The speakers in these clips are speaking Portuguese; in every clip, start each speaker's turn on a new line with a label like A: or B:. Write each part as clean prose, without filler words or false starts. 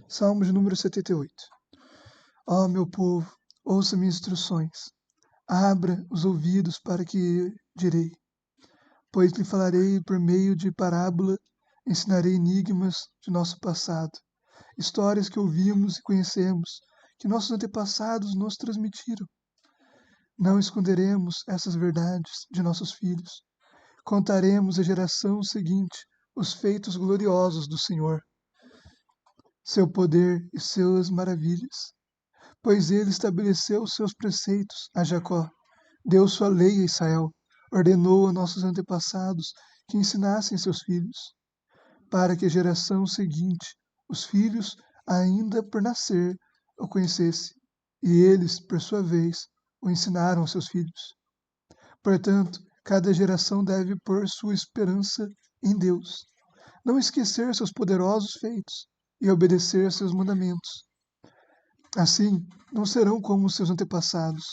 A: Salmo de número 78. Ó meu povo, ouça minhas instruções. Abra os ouvidos para que direi. Pois lhe falarei por meio de parábola, ensinarei enigmas de nosso passado, histórias que ouvimos e conhecemos, que nossos antepassados nos transmitiram. Não esconderemos essas verdades de nossos filhos. Contaremos à geração seguinte os feitos gloriosos do Senhor, seu poder e suas maravilhas. Pois ele estabeleceu os seus preceitos a Jacó, deu sua lei a Israel, ordenou a nossos antepassados que ensinassem seus filhos, para que a geração seguinte, os filhos ainda por nascer, o conhecesse, e eles, por sua vez, o ensinaram aos seus filhos. Portanto, cada geração deve pôr sua esperança em Deus, não esquecer seus poderosos feitos e obedecer seus mandamentos. Assim, não serão como seus antepassados,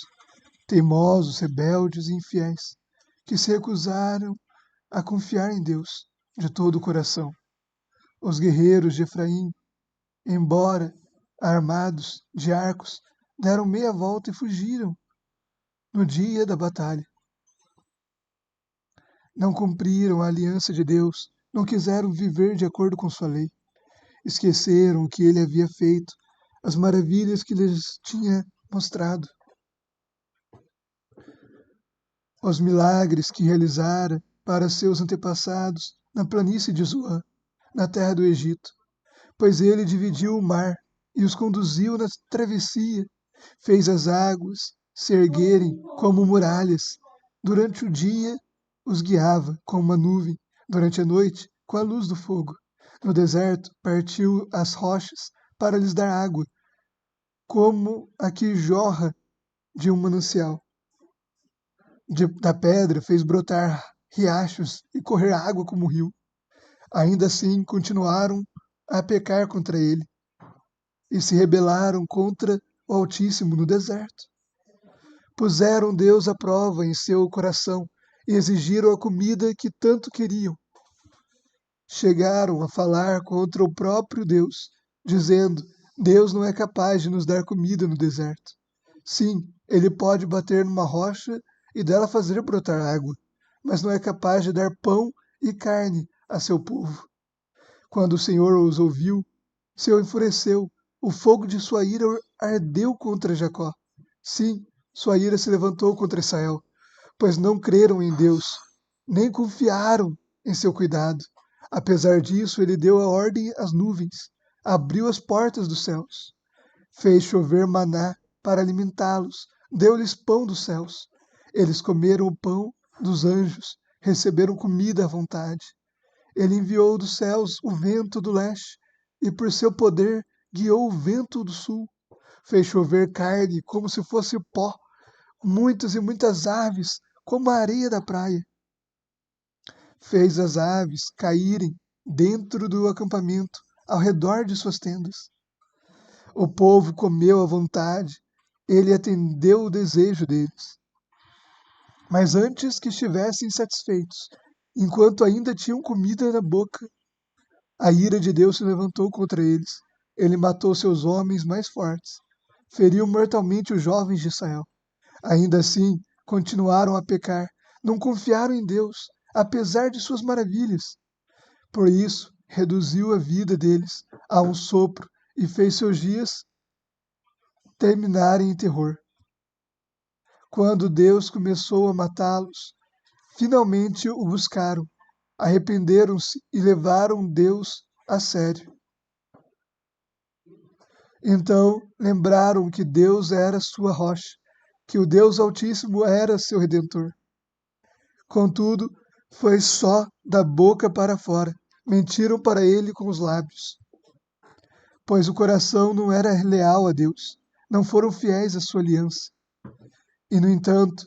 A: teimosos, rebeldes e infiéis, que se recusaram a confiar em Deus de todo o coração. Os guerreiros de Efraim, embora armados de arcos, deram meia volta e fugiram no dia da batalha. Não cumpriram a aliança de Deus, não quiseram viver de acordo com sua lei. Esqueceram o que ele havia feito, as maravilhas que lhes tinha mostrado, os milagres que realizara para seus antepassados na planície de Zoan, na terra do Egito, pois ele dividiu o mar e os conduziu na travessia, fez as águas se erguerem como muralhas. Durante o dia os guiava com uma nuvem, durante a noite com a luz do fogo. No deserto partiu as rochas para lhes dar água, como a que jorra de um manancial. Da pedra fez brotar riachos e correr água como rio. Ainda assim continuaram a pecar contra ele e se rebelaram contra o Altíssimo no deserto. Puseram Deus à prova em seu coração e exigiram a comida que tanto queriam. Chegaram a falar contra o próprio Deus, dizendo: Deus não é capaz de nos dar comida no deserto. Sim, ele pode bater numa rocha e dela fazer brotar água, mas não é capaz de dar pão e carne a seu povo. Quando o Senhor os ouviu, se enfureceu, o fogo de sua ira ardeu contra Jacó. Sim, sua ira se levantou contra Israel, pois não creram em Deus, nem confiaram em seu cuidado. Apesar disso, ele deu a ordem às nuvens, abriu as portas dos céus, fez chover maná para alimentá-los, deu-lhes pão dos céus. Eles comeram o pão dos anjos, receberam comida à vontade. Ele enviou dos céus o vento do leste, e por seu poder guiou o vento do sul. Fez chover carne como se fosse pó, muitas e muitas aves como a areia da praia. Fez as aves caírem dentro do acampamento, ao redor de suas tendas. O povo comeu à vontade, ele atendeu o desejo deles. Mas antes que estivessem satisfeitos, enquanto ainda tinham comida na boca, a ira de Deus se levantou contra eles. Ele matou seus homens mais fortes, feriu mortalmente os jovens de Israel. Ainda assim, continuaram a pecar, não confiaram em Deus, apesar de suas maravilhas. Por isso, reduziu a vida deles a um sopro e fez seus dias terminarem em terror. Quando Deus começou a matá-los, finalmente o buscaram, arrependeram-se e levaram Deus a sério. Então lembraram que Deus era sua rocha, que o Deus Altíssimo era seu Redentor. Contudo, foi só da boca para fora, mentiram para ele com os lábios. Pois o coração não era leal a Deus, não foram fiéis à sua aliança. E, no entanto,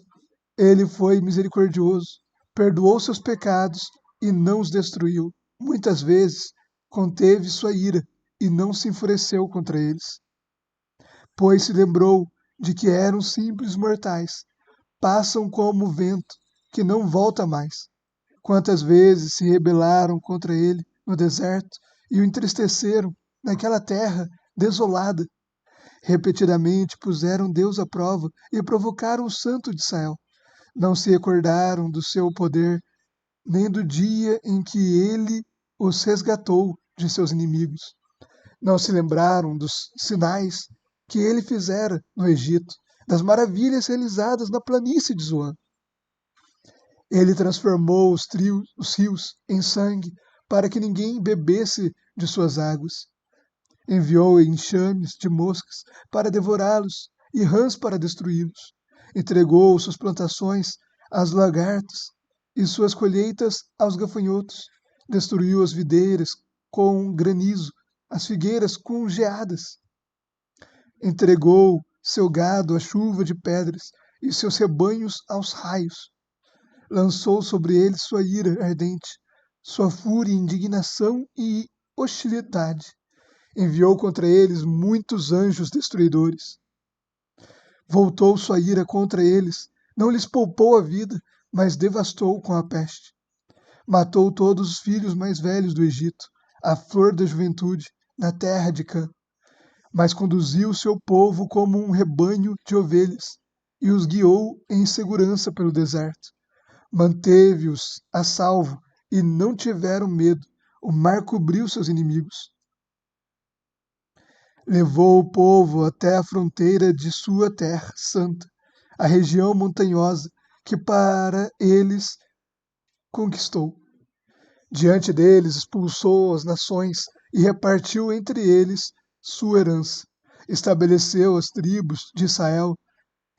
A: ele foi misericordioso, perdoou seus pecados e não os destruiu. Muitas vezes conteve sua ira e não se enfureceu contra eles. Pois se lembrou de que eram simples mortais, passam como o vento, que não volta mais. Quantas vezes se rebelaram contra ele no deserto e o entristeceram naquela terra desolada. Repetidamente puseram Deus à prova e provocaram o Santo de Israel. Não se recordaram do seu poder, nem do dia em que ele os resgatou de seus inimigos. Não se lembraram dos sinais que ele fizera no Egito, das maravilhas realizadas na planície de Zoan. Ele transformou os rios em sangue para que ninguém bebesse de suas águas. Enviou enxames de moscas para devorá-los e rãs para destruí-los. Entregou suas plantações às lagartas e suas colheitas aos gafanhotos. Destruiu as videiras com granizo, as figueiras com geadas. Entregou seu gado à chuva de pedras e seus rebanhos aos raios. Lançou sobre eles sua ira ardente, sua fúria, indignação e hostilidade. Enviou contra eles muitos anjos destruidores. Voltou sua ira contra eles, não lhes poupou a vida, mas devastou com a peste. Matou todos os filhos mais velhos do Egito, a flor da juventude, na terra de Cã. Mas conduziu seu povo como um rebanho de ovelhas e os guiou em segurança pelo deserto. Manteve-os a salvo e não tiveram medo. O mar cobriu seus inimigos. Levou o povo até a fronteira de sua terra santa, a região montanhosa que para eles conquistou. Diante deles expulsou as nações e repartiu entre eles sua herança. Estabeleceu as tribos de Israel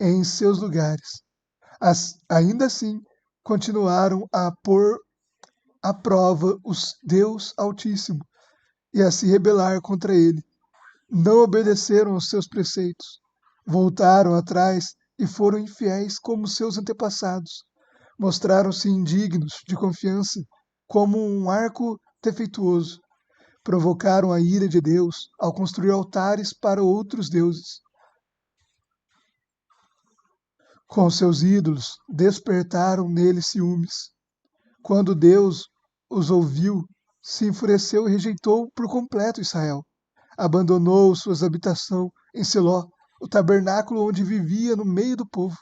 A: em seus lugares. Ainda assim, continuaram a pôr à prova os Deus Altíssimo e a se rebelar contra ele. Não obedeceram aos seus preceitos, voltaram atrás e foram infiéis como seus antepassados. Mostraram-se indignos de confiança, como um arco defeituoso. Provocaram a ira de Deus ao construir altares para outros deuses. Com seus ídolos, despertaram nele ciúmes. Quando Deus os ouviu, se enfureceu e rejeitou por completo Israel. Abandonou sua habitação em Siló, o tabernáculo onde vivia no meio do povo.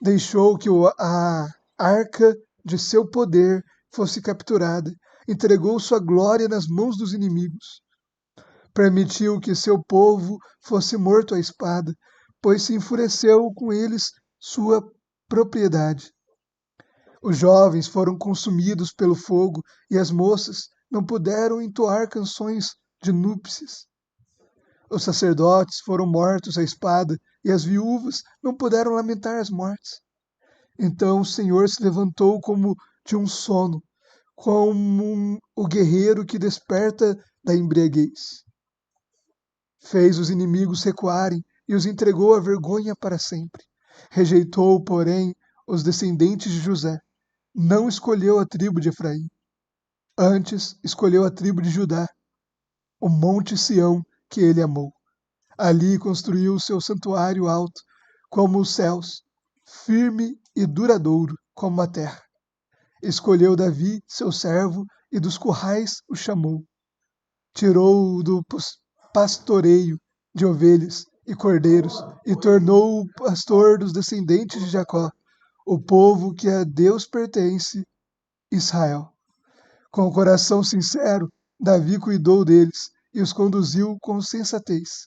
A: Deixou que a arca de seu poder fosse capturada, entregou sua glória nas mãos dos inimigos. Permitiu que seu povo fosse morto à espada, pois se enfureceu com eles sua propriedade. Os jovens foram consumidos pelo fogo e as moças não puderam entoar canções de núpcias. Os sacerdotes foram mortos à espada e as viúvas não puderam lamentar as mortes. Então o Senhor se levantou como de um sono, como o guerreiro que desperta da embriaguez. Fez os inimigos recuarem e os entregou à vergonha para sempre. Rejeitou, porém, os descendentes de José. Não escolheu a tribo de Efraim. Antes escolheu a tribo de Judá, o monte Sião que ele amou. Ali construiu seu santuário alto, como os céus, firme e duradouro como a terra. Escolheu Davi, seu servo, e dos currais o chamou. Tirou-o do pastoreio de ovelhas e cordeiros e tornou-o pastor dos descendentes de Jacó, o povo que a Deus pertence, Israel. Com coração sincero, Davi cuidou deles e os conduziu com sensatez.